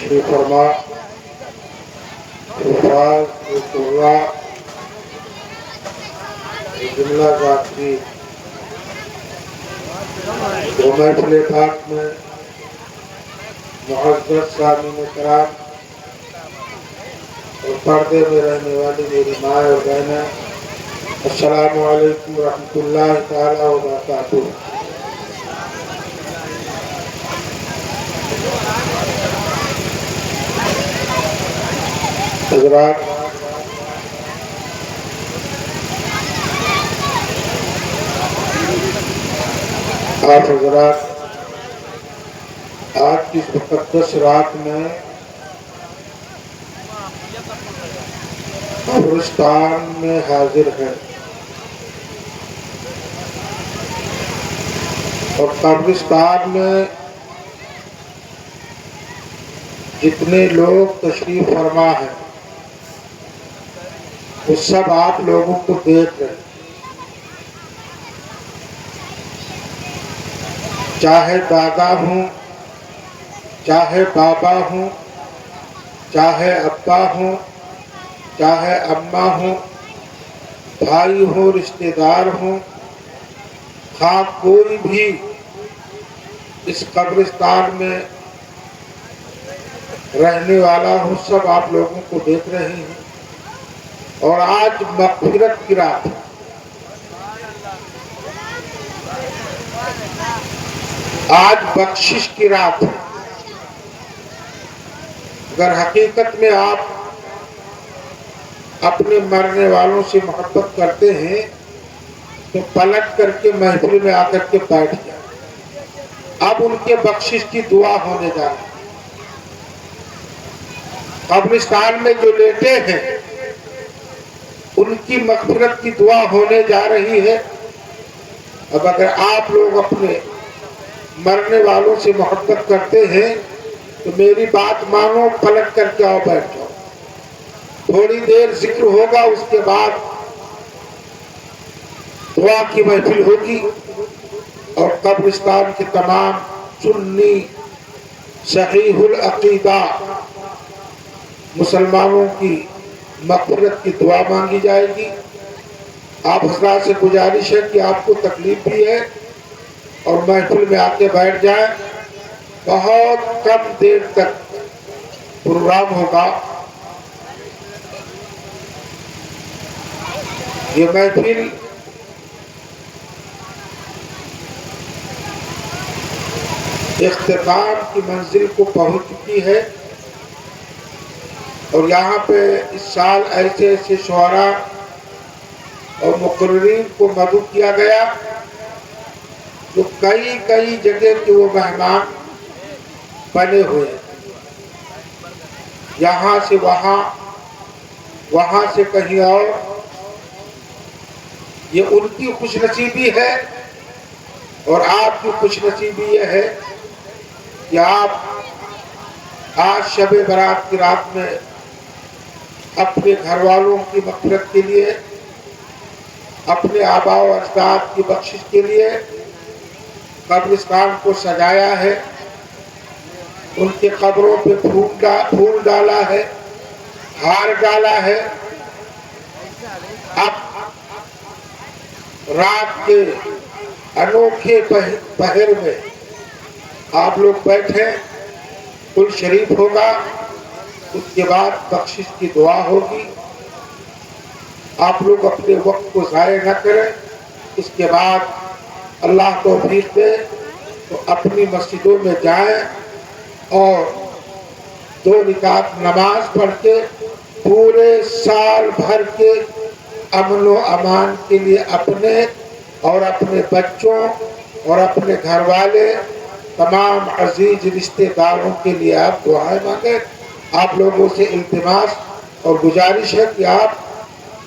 تشریف فرما الفاظ قرہ جملہ ذاتی دو محفل پاک میں معزز سامعین کرام اور پردے میں رہنے والی میری ماں اور بہنیں، السلام علیکم ورحمۃ اللہ تعالی وبرکاتہ۔ حضرات، آپ حضرات آج کی مقدس رات میں قبرستان میں حاضر ہیں، اور قبرستان میں جتنے لوگ تشریف فرما ہیں وہ سب آپ لوگوں کو دیکھ رہے ہیں، چاہے دادا ہوں، چاہے بابا ہوں، چاہے ابا ہوں، چاہے اماں ہوں، بھائی ہوں، رشتہ دار ہوں، خواہ کوئی بھی اس قبرستان میں رہنے والا ہو، سب آپ لوگوں کو دیکھ رہے ہیں۔ اور آج مغفرت کی رات ہے، آج بخشش کی رات ہے۔ اگر حقیقت میں آپ اپنے مرنے والوں سے محبت کرتے ہیں تو پلٹ کر کے محفل میں آ کر کے بیٹھ جائیں۔ اب ان کے بخشش کی دعا ہونے جا رہی ہے۔ قبرستان میں جو لیٹے ہیں ان کی مغفرت کی دعا ہونے جا رہی ہے۔ اب اگر آپ لوگ اپنے مرنے والوں سے محبت کرتے ہیں تو میری بات مانو، پلٹ کر کے آؤ، بیٹھ جاؤ۔ تھوڑی دیر ذکر ہوگا، اس کے بعد دعا کی محفل ہوگی، اور قبرستان کے تمام سنی صحیح العقیدہ مسلمانوں کی مغفرت کی دعا مانگی جائے گی۔ آپ حضرات سے گزارش ہے کہ آپ کو تکلیف بھی ہے اور محفل میں آ کے بیٹھ جائیں۔ بہت کم دیر تک پروگرام ہوگا۔ یہ محفل اختتام کی منزل کو پہنچ چکی ہے، اور یہاں پہ اس سال ایسے ایسے شعراء اور مقررین کو مدعو کیا گیا جو کئی کئی جگہ کے وہ مہمان بنے ہوئے ہیں، یہاں سے وہاں، وہاں سے کہیں اور۔ یہ ان کی خوش نصیبی ہے، اور آپ کی خوش نصیبی یہ ہے کہ آپ آج شب برات کی رات میں اپنے گھر والوں کی مغفرت کے لیے، اپنے آباء و اجداد کی بخشش کے لیے قبرستان کو سجایا ہے، ان کے قبروں پہ پھول ڈالا ہے، ہار ڈالا ہے۔ اب رات کے انوکھے پہر میں آپ لوگ بیٹھے، کل شریف ہوگا، اس کے بعد بخشش کی دعا ہوگی۔ آپ لوگ اپنے وقت کو ضائع نہ کریں۔ اس کے بعد اللہ توفیق دے تو اپنی مسجدوں میں جائیں اور 2 رکعت نماز پڑھ کے پورے سال بھر کے امن و امان کے لیے اپنے اور اپنے بچوں اور اپنے گھر والے تمام عزیز رشتہ داروں کے لیے آپ دعائیں مانگیں۔ آپ لوگوں سے التماس اور گزارش ہے کہ آپ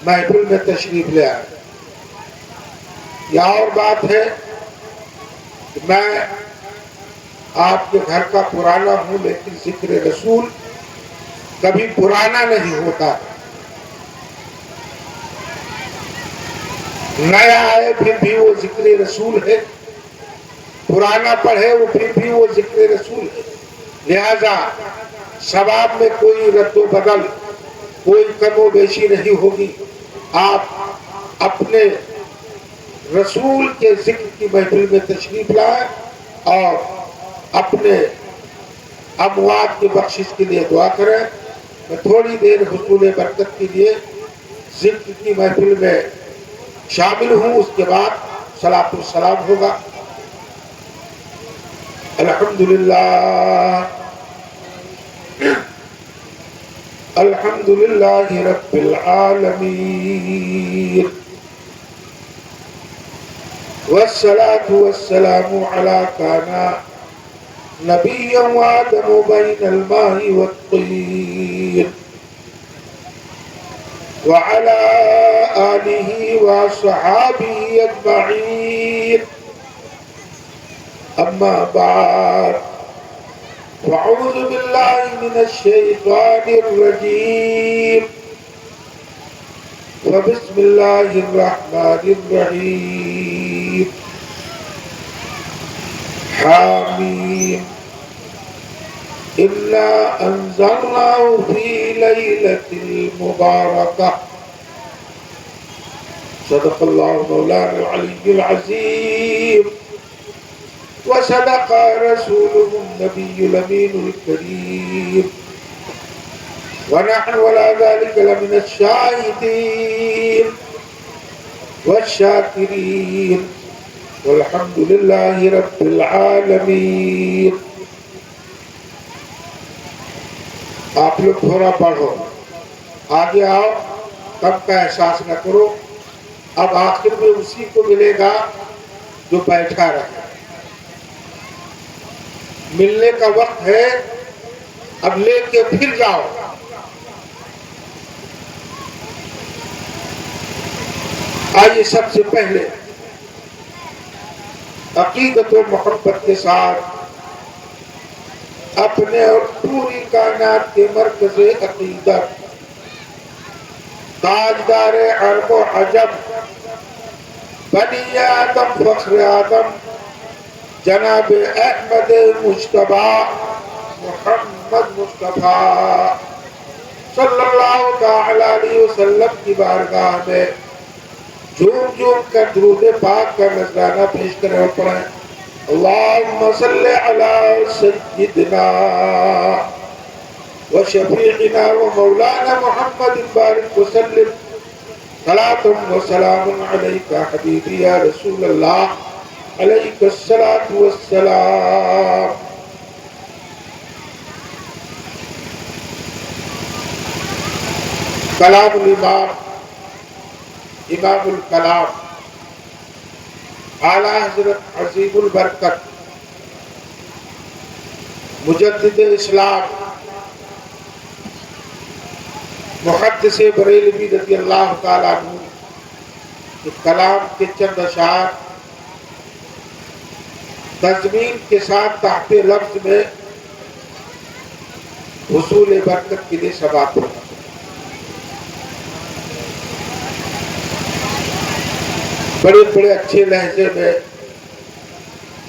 محفل میں تشریف لے آئیں۔ یہ اور بات ہے کہ میں آپ کے گھر کا پرانا ہوں، لیکن ذکر رسول کبھی پرانا نہیں ہوتا۔ نیا ہے پھر بھی وہ ذکر رسول ہے، پرانا پڑھے وہ پھر بھی وہ ذکر رسول ہے۔ لہذا सवाब में कोई रद्दो बदल, कोई कमो बेशी नहीं होगी। आप अपने रसूल के जिक्र की महफिल में तशरीफ लाएं और अपने अमवात की बख्शिश के लिए दुआ करें। मैं थोड़ी देर हुसूल बरकत के लिए जिक्र की महफिल में शामिल हूँ, उसके बाद सलातो सलाम होगा। अल्हम्दुलिल्लाह अल्हम्दुलिल्लाहि रब्बिल आलमीन वस्सलातु वस्सलामु अला काना नबिय्यन व आदमु बैनल माइ वत्तीन व अला आलिहि व अस्हाबिहि अजमईन। अम्मा बाद वअऊज़ु बिल्लाहि मिनश शैतानिर रजीम व बिस्मिल्लाहिर रहमानिर रहीम। हामीम इन्ना अंज़लनाहु फी लैलतिल मुबारकह। सदक़ल्लाहु मौलाना अलिय्युल अज़ीम व सदक़ रसूलुहु नबियुल अमीनुल करीम व नहनु अला ज़ालिका लमिनश शाहिदीन वश्शाकिरीन वल्हम्दुलिल्लाहि रब्बिल आलमीन। आप लोग थोड़ा पढ़ो, आगे आओ, कम का एहसास न करो। अब आखिर में उसी को मिलेगा जो बैठा रहे। मिलने का वक्त है, अब लेके फिर जाओ। आइए सबसे पहले अकीदत व मोहब्बत के साथ अपने और पूरी कायनात के मरकज़े अकीदत, ताजदार अरब व अजम, बनी आदम फख्र आदम, जनाब अहमद मुश्तबा मुहम्मद मुस्तफा सल्लल्लाहु तआला अलैहि वसल्लम की बारगाह में झूम झूम कर दुरूद पाक का नजराना पेश करें और पढ़ें। अल्लाहुम्मा सल्लि अला सय्यिदिना व शफीइना व मौलाना मुहम्मद बारिक वसल्लिम सलातुम व सलामुन अलैका हबीबी या रसूल अल्लाह अलैहिस्सलातु वस्सलाम। कलामुल इमाम इमामुल कलाम आला हज़रत अज़ीमुल बरकत मुजद्दिद इस्लाम मुहद्दिस बरेलवी रज़ियल्लाहु ताला अन्हु के कलाम के चंद अशार तज़मीन के साथ ताहते लफ्ज़ में हुसूल बरकत के लिए समाप्त होगा। बड़े बड़े अच्छे लहजे में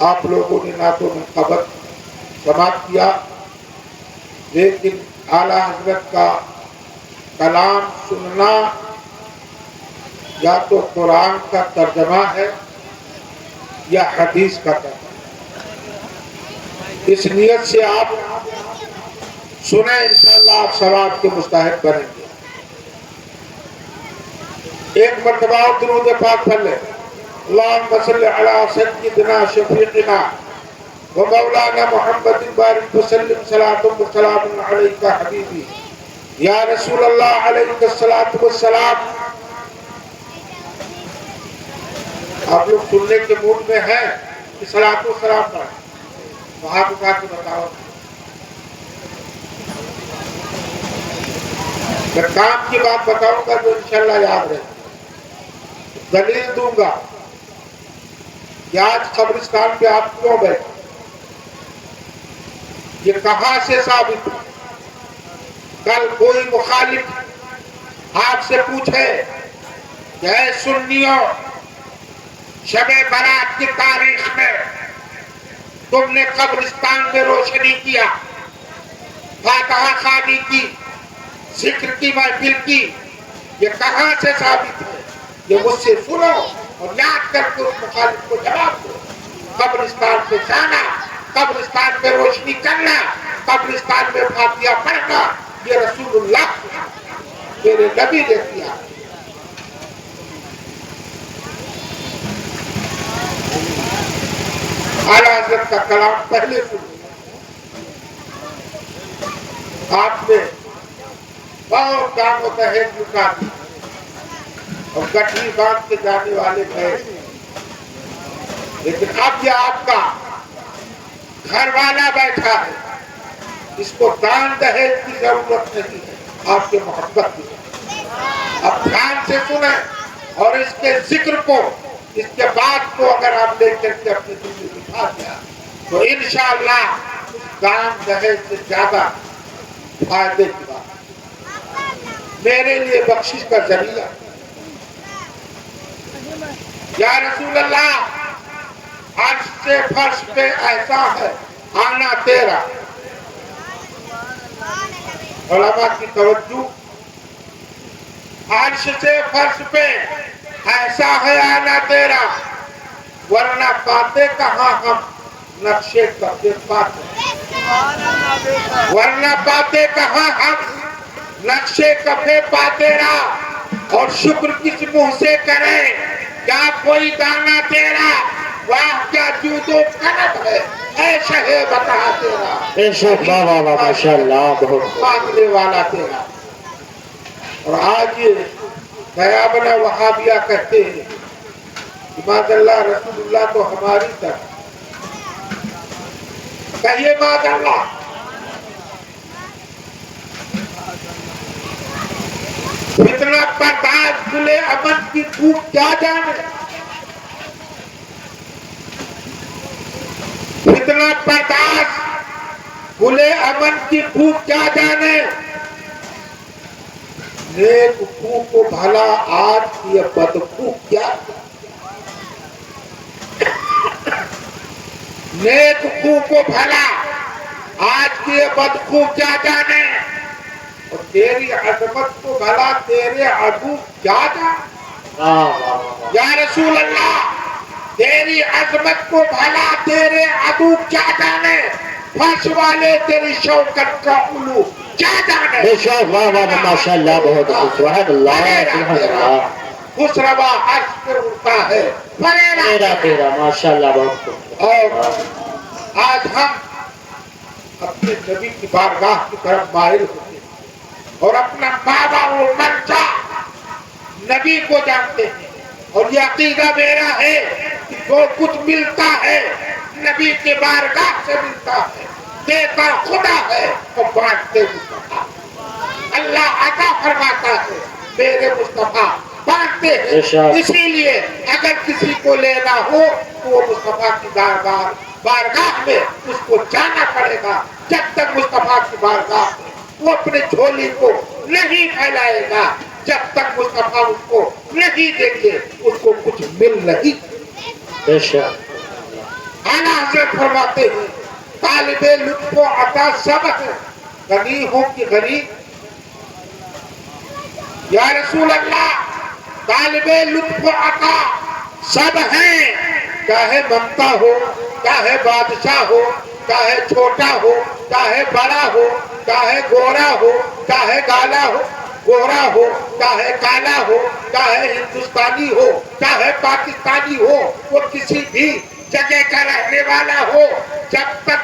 आप लोगों ने नातो मनक़बत समाप्त किया, लेकिन आला हज़रत का कलाम सुनना या तो कुरान का तर्जमा है या हदीस का तर्जमा। इस नियत से आप सुने, इंशाअल्लाह आप सवाब के मुस्ताहिक बनेंगे। एक मर्तबा दुरूद पाक पढ़ ले। अल्लाहुम्मा सल्लि अला सय्यिदिना शफीइना व मौलाना मुहम्मद बारिक वसल्लिम सलातुम व सलामुन अलैका हबीबी या रसूल अल्लाह अलैहिस्सलातु वस्सलाम। आप लोग सुनने के मूड में हैं कि सलातो सलाम पढ़ें, तो हाथ उठा के बताओ। मैं काम की बात बताऊंगा तो इंशाअल्लाह याद रहे। दलील दूंगा कि आज कब्रिस्तान पे आप क्यों बैठे, ये कहां से साबित हुआ। कल कोई मुखालिफ आपसे पूछे कि ऐ सुन्नियों, शबे बारात की तारीख में तुमने कब्रिस्तान में रोशनी किया, फातिहा खानी की, जिक्र की महफिल की, ये कहाँ से साबित है? ये मुझसे सुनो और याद करके उस मुखालिफ को जवाब दो। कब्रिस्तान पे जाना, कब्रिस्तान पे रोशनी करना, कब्रिस्तान में फातिहा पढ़ना, ये रसूलुल्लाह मेरे नबी ने किया। आला हज़रत का कलाम पहले सुनो। आपने बहुत दाम दहेज लुटा दी और गठरी बांध के जाने वाले गए, लेकिन अब यह आपका घर वाला बैठा है, इसको दान दहेज की जरूरत नहीं है, आपके मोहब्बत की। अब ध्यान से सुने और इसके जिक्र को, इसके बात को अगर आप लेकर के अपने दिल में बिठा दिया तो इंशाअल्लाह उस दान दहेज से ज्यादा फायदे की बात मेरे लिए बख्शिश का जरिया। या रसूल अल्लाह, अर्श से फर्श पे ऐसा है आना तेरा। उलमा की तवज्जो, अर्श से फर्श पे ऐसा है आना तेरा, वरना पाते कहाँ हम नक्शे कब्जे पाते, वरना पाते कहाँ हम नक्शे कब्जे पाते रहा। और शुक्र किस मुंह से करें, क्या कोई दाना तेरा, वाह क्या जूदो करब है, ऐसा है बता तेरा, माशाअल्लाह बहुत मांगने वाला तेरा। और आज ये गयाबना वहाबिया कहते हैं मादअल्लाह रसूलुल्लाह तो हमारी तरह, कहिए मादअल्लाह। इतना बर्दाश्त खुले अमन की धूप क्या जाने, इतना बर्दाश्त खुले अमन की धूप क्या जाने। नेक खूं को भला आज ये बदखू क्या, नेक खूं को भला आज की ये बदखू क्या जाने, और तेरी अजमत को भला तेरे अबू क्या जाने। या रसूल अल्लाह, तेरी अजमत को भला तेरे अबू क्या जाने, फर्श वाले तेरी शौकत का उलू क्या जाने। माशाअल्लाह बहुत सुभानअल्लाह, खुशरवा अर्श पे उड़ता है तेरा तेरा माशाअल्लाह बहुत। और आज हम अपने नबी की बारगाह की तरफ माहिर होते हैं और अपना बाबा वो मंशा नबी को जानते हैं। और ये अकीदा मेरा है कि जो कुछ मिलता है नबी के बारगाह से मिलता है, देता खुदा है और बांटते मुस्तफा। अल्लाह अता फरमाता है, मेरे मुस्तफा बांटते हैं। इसीलिए अगर किसी को लेना हो तो वो मुस्तफा की बारगाह में उसको जाना पड़ेगा। जब तक मुस्तफा की बारगाह में वो अपने झोली को नहीं फैलाएगा, जब तक मुस्तफा उसको नहीं देंगे उसको कुछ मिल नहीं। आला हज़रत फरमाते हैं, तालिबे लुत्फ़ो अता सब है, गनी हो कि गरीब। या रसूल अल्लाह, तालिबे लुत्फ़ो अता सब हैं, चाहे ममता हो, चाहे बादशाह हो, चाहे छोटा हो, चाहे बड़ा हो, चाहे गोरा हो, चाहे काला हो, गोरा हो, चाहे काला हो, चाहे हिंदुस्तानी हो, चाहे पाकिस्तानी हो, वो किसी भी जगह का रहने वाला हो, जब तक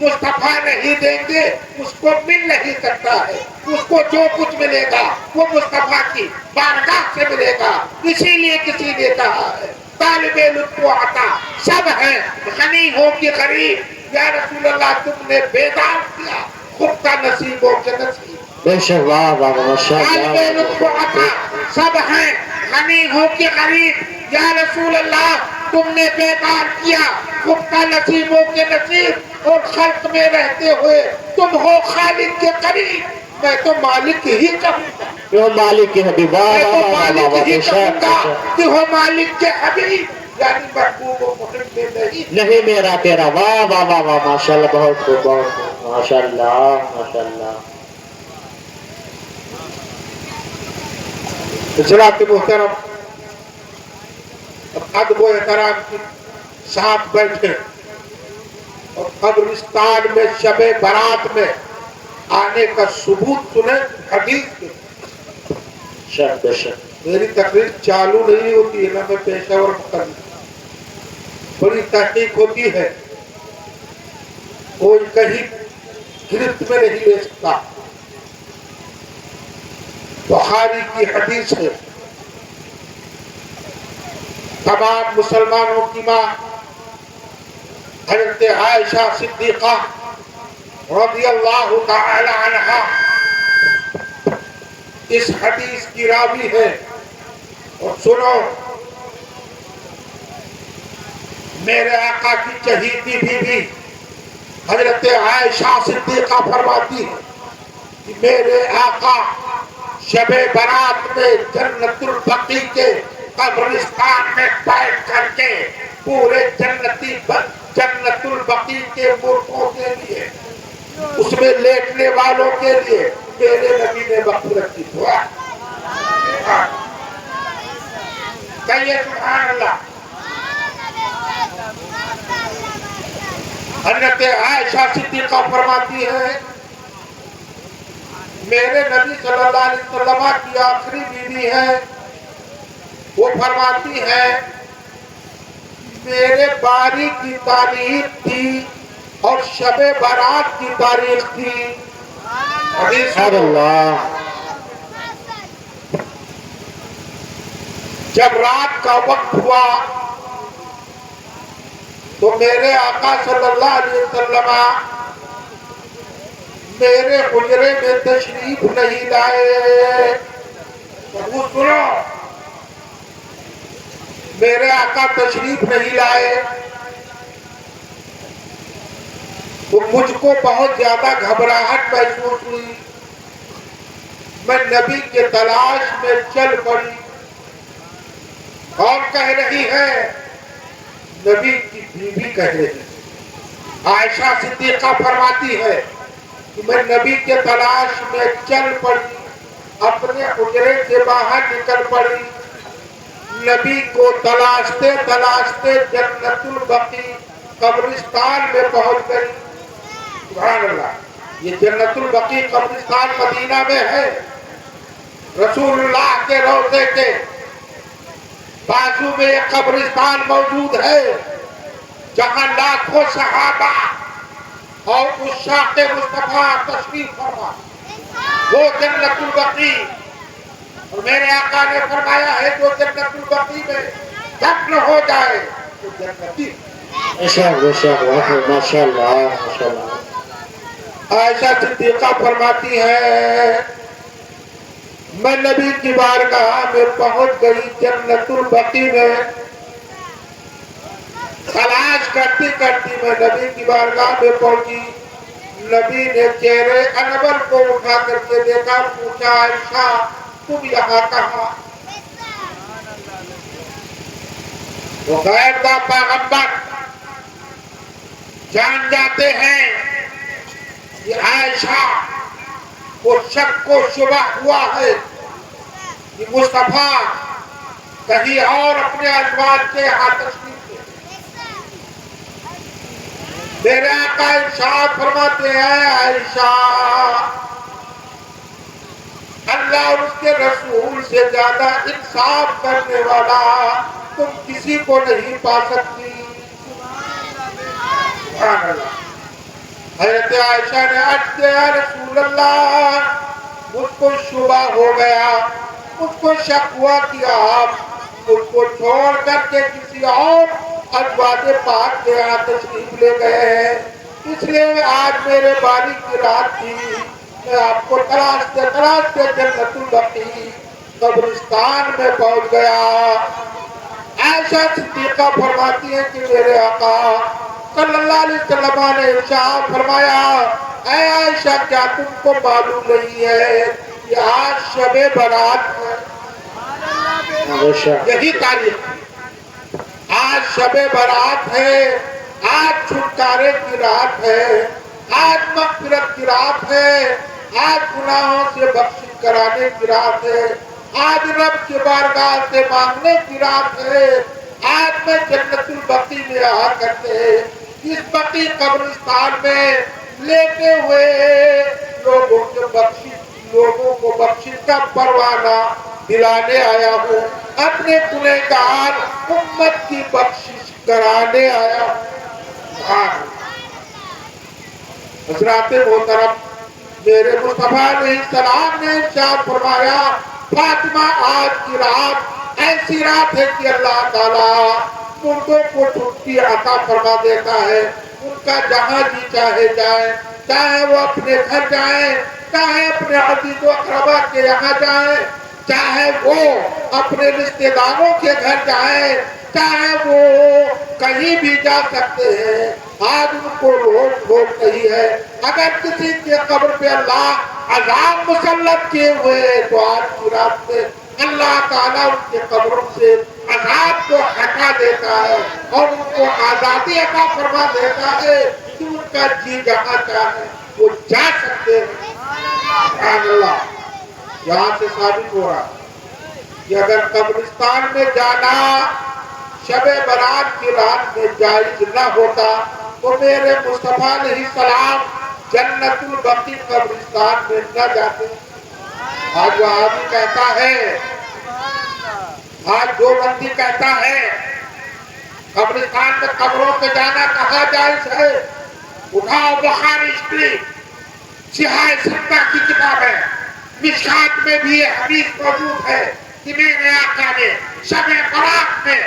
मुस्तफा नहीं देंगे उसको मिल नहीं सकता है। उसको जो कुछ मिलेगा वो मुस्तफा की बारगाह से मिलेगा। इसीलिए किसी ने कहा है, तालिबे लुत्फ़ो अता सब हैं, गनी हो कि गरीब। या रसूल अल्लाह, तुमने बेदार किया खुद का नसीबों के नसीब। तालिबे लुत्फ़ो अता सब हैं, गनी हो कि गरीब। या रसूल अल्लाह, तुमने बेकार किया खुद का नसीबों के नसीब और खल्क में रहते हुए तुम हो खालिक के करीब। मैं तो मालिक ही कहूँगा, मालिक के हबीब, मैं तो मालिक ही कहूँगा कि हो मालिक के हबीब, यानी महबूब नहीं नहीं मेरा तेरा। वाह वाह वाह वाह माशाअल्लाह बहुत खूब बहुत खूब। माशाल्लाह माशाल्लाह। हजरात मोहतरम, अदब व एहतराम के साथ बैठे और कब्रिस्तान में शबे बारात में आने का सबूत सुने हदीस के। शक शक मेरी तकरीर चालू नहीं होती है ना, मैं पेशेवर मुकल्लिद, बड़ी तहकीक होती है, कोई कहीं गिरफ्त में नहीं ले सकता। बुखारी की हदीस है, तमाम मुसलमानों की माँ हज़रत आयशा सिद्दीक़ा रज़ियल्लाहु ताला अन्हा इस हदीस की रावी है। और सुनो, मेरे आका की चहीती बीवी हजरत आयशा सिद्दीक़ा फरमाती है कि मेरे आका शबे बारात में जन्नतुल बकी के कब्रिस्तान में बैठ करके पूरे जन्नतुल बकी के मुर्दों के लिए, उसमें लेटने वालों के लिए मेरे नबी ने मग़फ़िरत की दुआ कहिए सुभान अल्लाह। हज़रत आयशा सिद्दीक़ा फरमाती है मेरे नबी सल्लल्लाहु अलैहि वसल्लम की आखिरी बीवी है, वो फरमाती है मेरे बारी की तारीख थी और शबे बारात की तारीख थी। अल्लाह। जब रात का वक्त हुआ तो मेरे आका सल्लल्लाहु अलैहि वसल्लम मेरे हुजरे में तशरीफ नहीं लाए। वो सुनो, मेरे आका तशरीफ नहीं लाए तो मुझको बहुत ज्यादा घबराहट महसूस हुई। मैं नबी के तलाश में चल पड़ी। कौन कह रही है? नबी की बीवी कह रही है। आयशा सिद्दीक़ा फरमाती है कि मैं नबी के तलाश में चल पड़ी, अपने हुजरे से बाहर निकल पड़ी। नबी को तलाशते तलाशते जन्नतुल बकी कब्रिस्तान में पहुंच गई। सुभान अल्लाह, ये जन्नतुल बकी कब्रिस्तान मदीना में है। रसूलुल्लाह के रोज़े के बाजू में एक कब्रिस्तान मौजूद है जहां लाखों सहाबा और उस शाक़े मुस्तफा तशरीफ फरमा, वो जन्नतुल बकी। और मेरे आका ने फरमाया है जो जन्नतुल बकी में दफन हो जाए तो जन्नती। माशाल्लाह माशाल्लाह। आयशा सिद्दीक़ा फरमाती है मैं नबी की बारगाह में पहुंच गई। जन्नतुल बकी में तलाश करती करती मैं नबी की बारगाह में पहुंची। नबी ने चेहरे अनवर को उठा करके देखा, पूछा आयशा तुम यहाँ कहाँ? वो गैर का पैगंबर जान जाते हैं कि आयशा को शक को शुबा हुआ है कि मुस्तफा कहीं और अपने अजवाज के यहाँ तशरीफ ले। मेरे आका इरशाद फरमाते हैं आयशा अल्लाह और उसके रसूल से ज्यादा इंसाफ करने वाला तुम किसी को नहीं पा सकती। हज़रत आयशा ने अर्ज़ किया रसूल अल्लाह मुझको शुबा हो गया, मुझको शक हुआ कि आप मुझको छोड़ करके किसी और अज़वाज पाक के यहाँ तशरीफ ले गए हैं, इसलिए आज मेरे बारी की रात थी, मैं आपको तलाशते तलाशते जन्नतुल बकी कब्रिस्तान में पहुंच गया। आयशा सिद्दीक़ा फरमाती है कि मेरे आका सल्लल्लाहु अलैहि वसल्लम ने इरशाद फरमाया ऐ आयशा क्या तुमको मालूम नहीं है कि आज शबे बारात है? यही तारीख, आज शबे बारात है, आज छुटकारे की रात है। آج مغفرت کی رات ہے، آج گناہوں سے بخشش کرانے کی رات ہے، آج رب کی بارگاہ سے مانگنے کی رات ہے، آج میں جنت البقیع میں رہا کرتے ہیں، اس بقیع قبرستان میں لیتے ہوئے لوگوں کو بخشش کا پروانہ دلانے آیا ہوں، اپنے گنہگار امت کی بخشش کرانے آیا ہوں۔ حضرات محترم، میرے مصطفیٰ علیہ السلام نے ارشاد فرمایا، فاطمہ آج کی رات ایسی رات ہے کہ اللہ تعالیٰ مردوں کو چھٹی عطا فرما دیتا ہے، ان کا جہاں جی چاہے جائیں، چاہے وہ اپنے گھر جائیں، چاہے اپنے عزیز و اقربا کے یہاں جائیں، چاہے وہ اپنے رشتہ داروں کے گھر جائیں، چاہے وہ کہیں بھی جا سکتے ہیں، آج ان کو روک نہیں ہے۔ اگر کسی کے قبر پہ اللہ عذاب مسلط کیے ہوئے تو آج کی رات میں اللہ تعالیٰ ان کے قبروں سے عذاب کو ہٹا دیتا ہے اور ان کو آزادی عطا فرما دیتا ہے کہ ان کا جی جہاں چاہے وہ جا سکتے ہیں۔ سبحان اللہ، یہاں سے ثابت ہو رہا کہ اگر قبرستان میں جانا شب برات کی رات میں جائز نہ ہوتا تو میرے مصطفیٰ علیہ السلام جنت البقیع قبرستان میں نہ جاتے۔ آج وہابی کہتا ہے، آج دیوبندی کہتا ہے قبرستان میں قبروں پہ جانا کہاں جائز ہے؟ اٹھاؤ بخاری شریف سیاہ ستہ کی کتاب ہے، مشکات میں بھی یہ حدیث موجود ہے کہ میرے آقا نے شب برات میں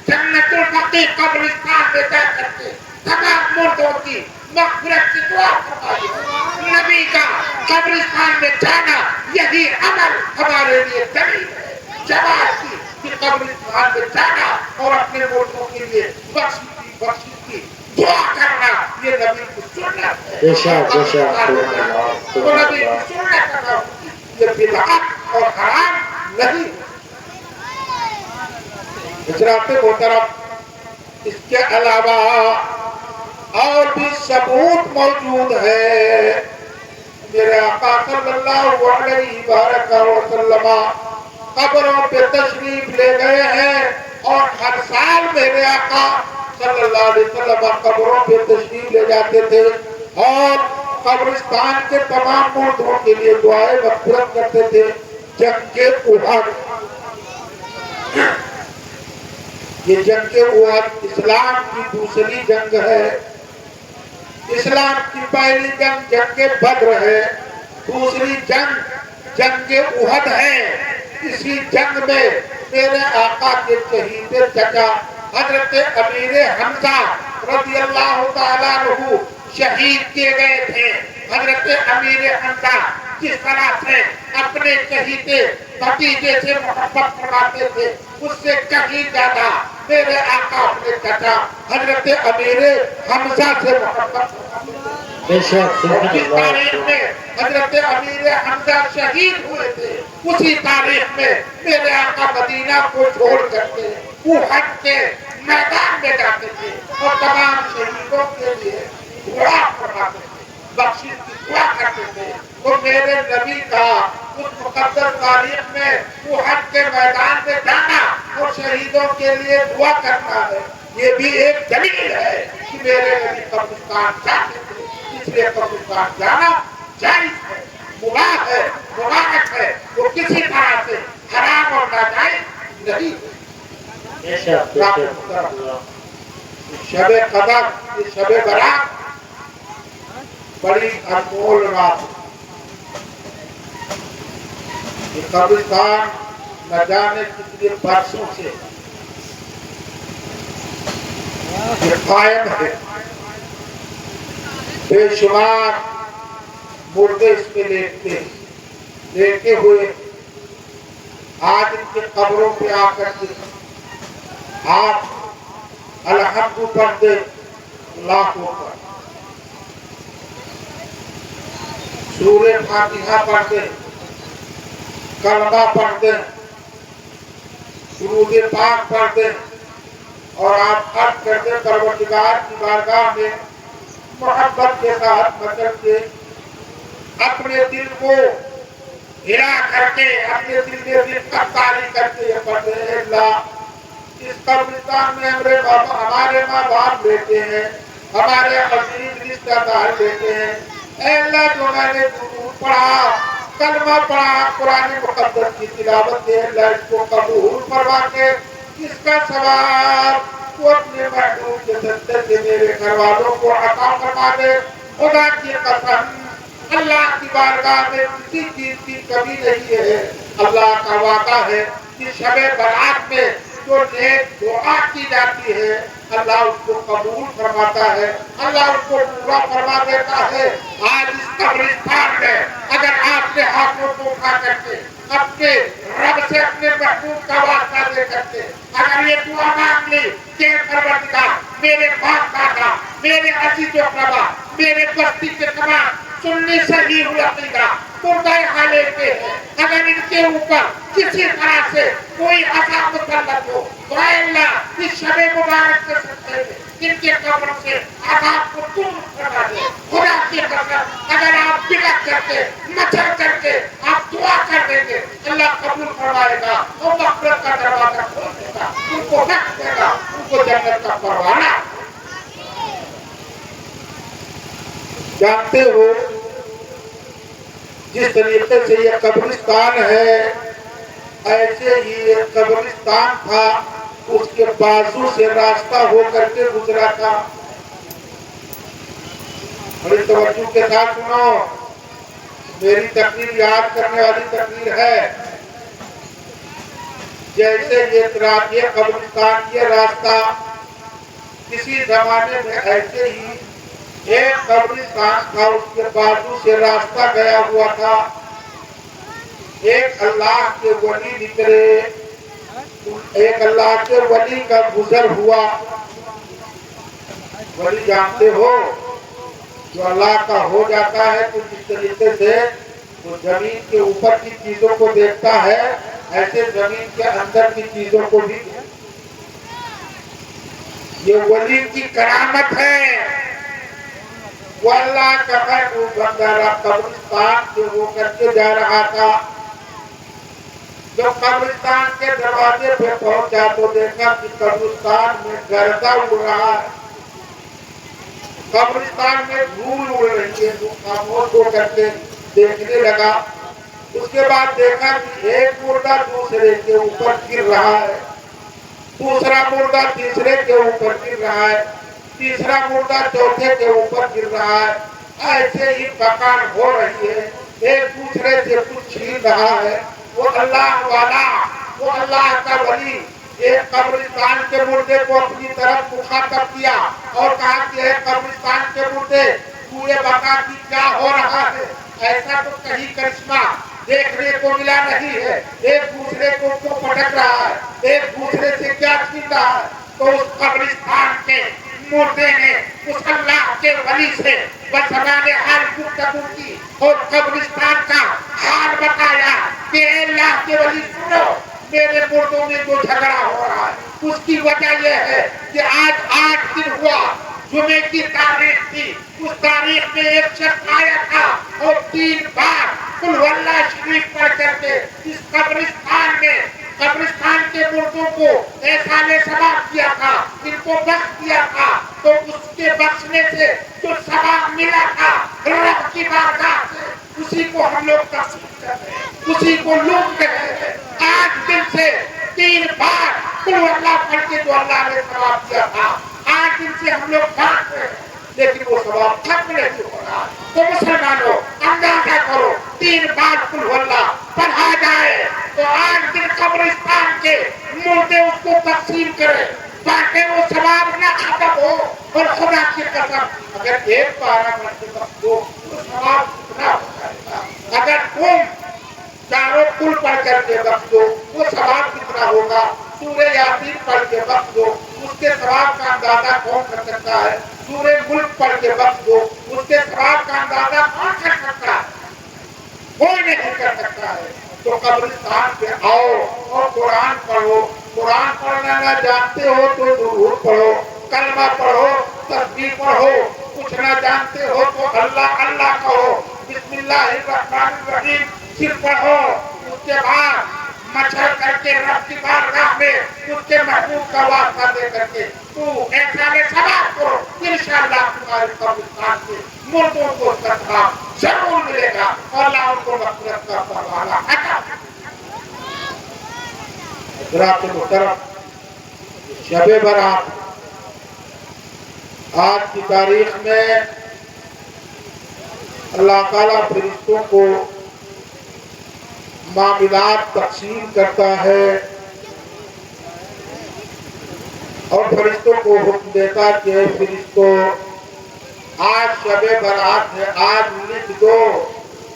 جنت البقیع قبرستان میں جا کر کے تمام مردوں کی مغفرت کی دعا فرمائی۔ نبی کا قبرستان میں جانا یہی عمل ہمارے لیے دلیل ہے جماعت کی کہ قبرستان میں جانا اور اپنے مردوں کے لیے بخشش کی دعا کرنا یہ نبی کی سنت ہے۔ تو نبی کی سنت کرنا یہ بدعت اور حرام نہیں ہے۔ حضرات محترم، اس کے علاوہ اور بھی ثبوت موجود ہے۔ میرے آقا صلی اللہ علیہ وسلم قبروں پہ تشریف لے گئے ہیں اور ہر سال میرے آقا صلی اللہ علیہ وسلم قبروں پہ تشریف لے جاتے تھے اور قبرستان کے تمام مردوں کے لیے دعائیں مغفرت کرتے تھے۔ جنگ احد، یہ جنگ احد اسلام کی دوسری جنگ ہے۔ اسلام کی پہلی جنگ جنگ بدر ہے، دوسری جنگ احد ہے۔ اسی جنگ میں میرے آقا کے شہید چچا حضرت امیر حمزہ رضی اللہ تعالیٰ عنہ شہید کیے گئے تھے۔ حضرت امیر حمزہ جس طرح سے اپنے شہید بھتیجے سے محبت فرماتے تھے اس سے کہیں زیادہ میرے آقا اپنے چچا حضرت امیر حمزہ سے محبت فرماتے تھے۔ جس تاریخ میں حضرت امیر حمزہ شہید ہوئے تھے اسی تاریخ میں میرے آقا مدینہ کو چھوڑ کر کے احد کے میدان میں جاتے تھے اور تمام شہیدوں کے لیے دعا فرماتے تھے، بخشش کی دعا کرتے تھے۔ تو میرے نبی کا اس مقدس تاریخ میں احد کے میدان میں جانا اور شہیدوں کے لیے دعا کرنا ہے، یہ بھی ایک دلیل ہے کہ میرے نبی قبرستان جاتے تھے، اس لیے قبرستان جانا جائز ہے، مباح ہے، مبارک ہے، وہ کسی طرح سے حرام اور ناجائز نہیں ہے۔ شب قدر، شب برات بڑی انمول رات ہے۔ یہ قبرستان نہ جانے کتنے برسوں سے یہ قائم ہے، بے شمار مردے اس میں لیٹے ہوئے آج ان کے قبروں پہ آ کر کے آپ الحمد پڑھتے لاکھوں پر، سورہ فاتحہ پڑھتے، کلمہ پڑھتے، درود پاک پڑھتے اور آپ عرض کرتے پروردگار کی بارگاہ میں मोहब्बत के साथ मचल के अपने दिल को हिला करके अपने दिल में दिल कब्तारी करके ये पढ़ते हैं अल्लाह इस कब्रिस्तान में हमारे माँ बाप लेते हैं, हमारे अजीज रिश्तेदार लेते हैं। ऐ अल्लाह जो मैंने दुरूद पढ़ा, कलमा पढ़ा, कुरान मुकद्दस की तिलावत के अल्लाह इसको कबूल फरमा के इसका सवाब वो अपने महबूब के सत्ते से मेरे घर वालों को अता फरमा दे। खुदा की कसम अल्लाह की बारगाह में किसी चीज की कमी नहीं है। अल्लाह का वादा है कि शबे बारात में जो नेक दुआ की जाती है अल्लाह उसको कबूल फरमाता है, अल्लाह उसको पूरा फरमा देता है। आज इस कब्रिस्तान में अगर आपने हाथों को उठा करके अपने रब से अपने महबूब का वास्ता दे करके अगर ये दुआ मांग ली कि परवरदिगार मेरे बाप दादा, मेरे अजीजो अकरबा, मेरे बस्ती के तमाम सुन्नी सही हुआ मुर्दाए हाले पे है, अगर इनके ऊपर किसी तरह से कोई अज़ाब मुसल्लत हो तो अल्लाह इस शबे मुबारक के सत्ते में इनके कब्र से अज़ाब को दूर करवा दे। खुदा की कसम अगर आप बिगड़ करके मचल करके आप दुआ कर देंगे अल्लाह कबूल फरमाएगा और मग़फ़िरत का दरवाजा खोल देगा, उनको रख देगा, उनको जन्नत का परवाना। जानते हो जिस तरीके से ये कब्रिस्तान है ऐसे ही एक कब्रिस्तान था, उसके बाजू से रास्ता होकर के गुजरा था। बड़ी तवज्जो के साथ सुनो, मेरी तकरीर याद करने वाली तकरीर है। जैसे ये कब्रिस्तान ये रास्ता किसी जमाने में ऐसे ही एक कब्रिस्तान था, उसके बाजू से रास्ता गया हुआ था। एक अल्लाह के वली निकले, एक अल्लाह के वली का गुजर हुआ। वली जानते हो जो अल्लाह का हो जाता है तो जिस तरीके से तो जमीन के ऊपर की चीजों को देखता है ऐसे जमीन के अंदर की चीजों को भी। ये वली की करामत है। वो अल्लाह का महबूब बंदा कब्रिस्तान से होकर के जा रहा था। जब कब्रिस्तान के दरवाजे पे पहुंचा तो देखा कि कब्रिस्तान में गर्दा उड़ रहा है, कब्रिस्तान में धूल उड़ रही है। खामोश होकर के देखने लगा। उसके बाद देखा कि एक मुर्दा दूसरे के ऊपर गिर रहा है, दूसरा मुर्दा तीसरे के ऊपर गिर रहा है, तीसरा मुर्दा चौथे के ऊपर गिर रहा है। ऐसे ही पकान हो रही है, एक दूसरे से कुछ छीन रहा है। वो अल्लाह वाला, वो अल्लाह का वली एक कब्रिस्तान के मुर्दे को अपनी तरफ मुखातब किया और कहा कि है कब्रिस्तान के मुर्दे तू ये बता कि क्या हो रहा है। ऐसा तो कहीं करिश्मा देखने को मिला नहीं है। एक दूसरे को पटक रहा है, एक दूसरे से क्या छीन रहा है। तो उस कब्रिस्तान के मुर्दे ने उस अल्लाह के वली से बसमाने हाल गुफ्तगू की और कब्रिस्तान का हाल बताया कि अल्लाह के वली सुनो, मेरे मुर्दों में जो झगड़ा हो रहा है उसकी वजह यह है कि आज 8 दिन हुआ, जुमे की तारीख थी। उस तारीख में एक शख्स आया था और 3 बार कुल वल्लाह शरीफ पढ़ करके इस कब्रिस्तान के मुर्दों को ऐसा ने सवाब किया था, इनको बख्श दिया था। तो उसके बख्शने से जो सवाब मिला था रब की बारगाह से उसी को हम लोग तस्लीम कर रहे हैं, उसी को लूट रहे हैं। 8 दिन से 3 बार कुल वल्लाह पढ़ के जो अल्लाह ने सवाब दिया था 8 दिन से हम लोग बांट रहे हैं, लेकिन वो सवाब खत्म नहीं हो रहा। तो मुसलमानों अंदाजा करो 3 बार कुल वल्लाह पढ़ा जाए तो 8 दिन कब्रिस्तान के मुर्दे उसको तकसीम करे ताकि वो सवाब न खत्म हो। और खुदा की कसम अगर एक पारा पढ़ते तो सवाब कितना हो जाएगा। अगर तुम चारों कुल पढ़ करके बख्श दो वो सवाब कितना होगा। सूरे यासीन पढ़ के बख्श दो उसके सवाब का अंदाजा कौन कर सकता है। सूरे मुल्क पढ़ के बख्श दो उसके सवाब का अंदाजा कौन कर सकता है, कोई नहीं कर सकता है। तो कब्रिस्तान पे आओ और कुरान पढ़ो। कुरान पढ़ना न जानते हो तो दुरूद पढ़ो, कलमा पढ़ो, तस्बीह पढ़ो, پوچھنا جانتے ہو تو اللہ اللہ کہو، بسم اللہ الرحمن الرحیم صرف پڑھو، اس کے بعد مچھر کر کے رب کی بارگاہ میں اس کے محبوب کا واسطہ دے کر کے تو ایسا میں ثواب کرو، انشاءاللہ تمہارے قبرستان کے مردوں کو اس کا ثواب ضرور ملے گا اور اللہ ان کو مغفرت کا پروانہ عطا حضرات محترم، شب برات آج کی تاریخ میں اللہ تعالیٰ فرشتوں کو معاملات تقسیم کرتا ہے اور فرشتوں کو حکم دیتا کہ فرشتوں آج شب برات ہے، آج لکھ دو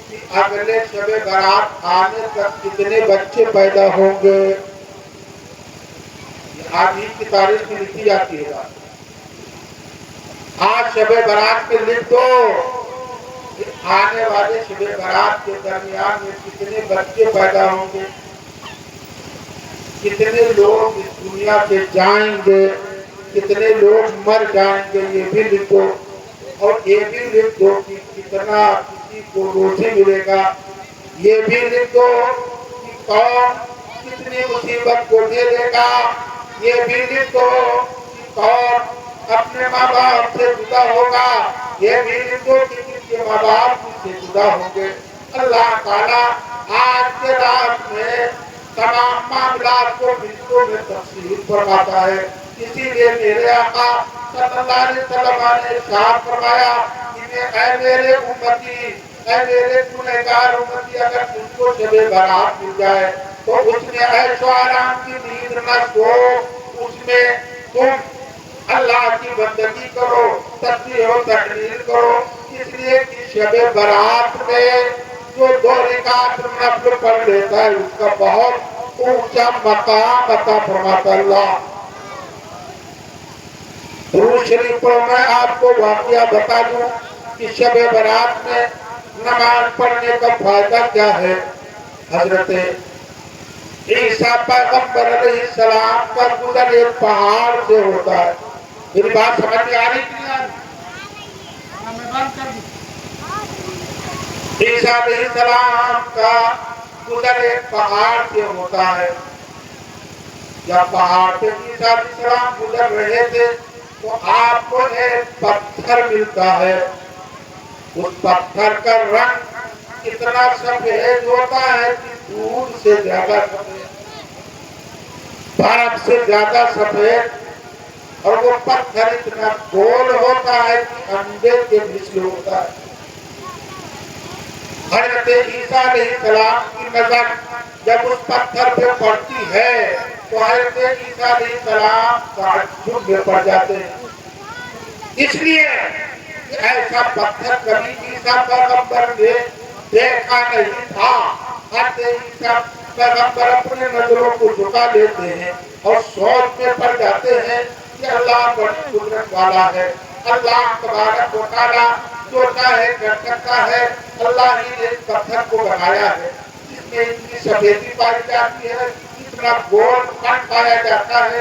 کہ اگلے شب برات آنے تک کتنے بچے پیدا ہوں گے۔ آج ہی کی تاریخ میں لکھی جاتی ہے، آج شب برات میں لکھ دو کہ آنے والے شب برات کے درمیان میں کتنے بچے پیدا ہوں گے، کتنے لوگ اس دنیا سے جائیں گے، کتنے لوگ مر جائیں گے، یہ بھی لکھو اور یہ بھی لکھ دو کہ کتنا کسی کو روزی ملے گا، یہ بھی لکھ دو کہ کون کتنی مصیبت کو جھیلے گا، یہ بھی لکھ دو کہ کون اپنے ماں باپ سے جدا ہوگا، یہ بھی لکھ دو کہ کس کے ماں باپ سے جدا ہوں گے۔ اللہ تعالیٰ آج کے رات میں تمام معاملات کو فرشتوں میں تقسیم فرماتا ہے، اسی لیے میرے آقا صلی اللہ علیہ وسلم نے ارشاد فرمایا کہ اے میرے امتی، اے میرے گنہگار امتی، اگر تم کو شب برات مل جائے تو اس میں عیش و آرام کی نیند نہ سو، اس میں تم اللہ کی بندگی کرو، تسبیح و تحلیل کرو، اس لیے کہ شب برات میں جو 2 رکعت نفل پڑھ لیتا ہے اس کا بہت اونچا مقام عطا فرماتا اللہ۔ درود شریف پر میں آپ کو واقعہ بتا دوں کہ شب برات میں نماز پڑھنے کا فائدہ کیا ہے۔ حضرت عیسیٰ پیغمبر علیہ السلام کا گزر ایک پہاڑ سے ہوتا ہے۔ میری بات سمجھ میں آ رہی کہ نہیں؟ عیسیٰ علیہ السلام کا گزر ایک پہاڑ سے ہوتا ہے۔ جب پہاڑ سے عیسیٰ علیہ السلام گزر رہے تھے تو آپ کو ایک پتھر ملتا ہے، اس پتھر کا رنگ اتنا سفید ہوتا ہے کہ دودھ سے زیادہ سفید، برف سے زیادہ سفید، اور وہ پتھر اتنا گول ہوتا ہے کہ انڈے کے مثل ہوتا ہے۔ حضرت عیسیٰ علیہ السلام کی نظر جب اس پتھر پہ پڑتی ہے تو حضرت عیسیٰ علیہ السلام تعجب میں پڑ جاتے ہیں، اس لیے ایسا پتھر کبھی عیسیٰ پیغمبر نے دیکھا نہیں تھا۔ حضرت عیسیٰ پیغمبر اپنے نظروں کو جھکا لیتے ہیں اور سوچ میں پڑ جاتے ہیں کہ اللہ بڑی قدرت والا ہے، اللہ تبارک و تعالیٰ جو چاہے کر سکتا ہے، اللہ ہی نے اس پتھر کو بنایا ہے، اس میں اتنی سفیدی پائی جاتی ہے، اتنا گول پن پایا جاتا ہے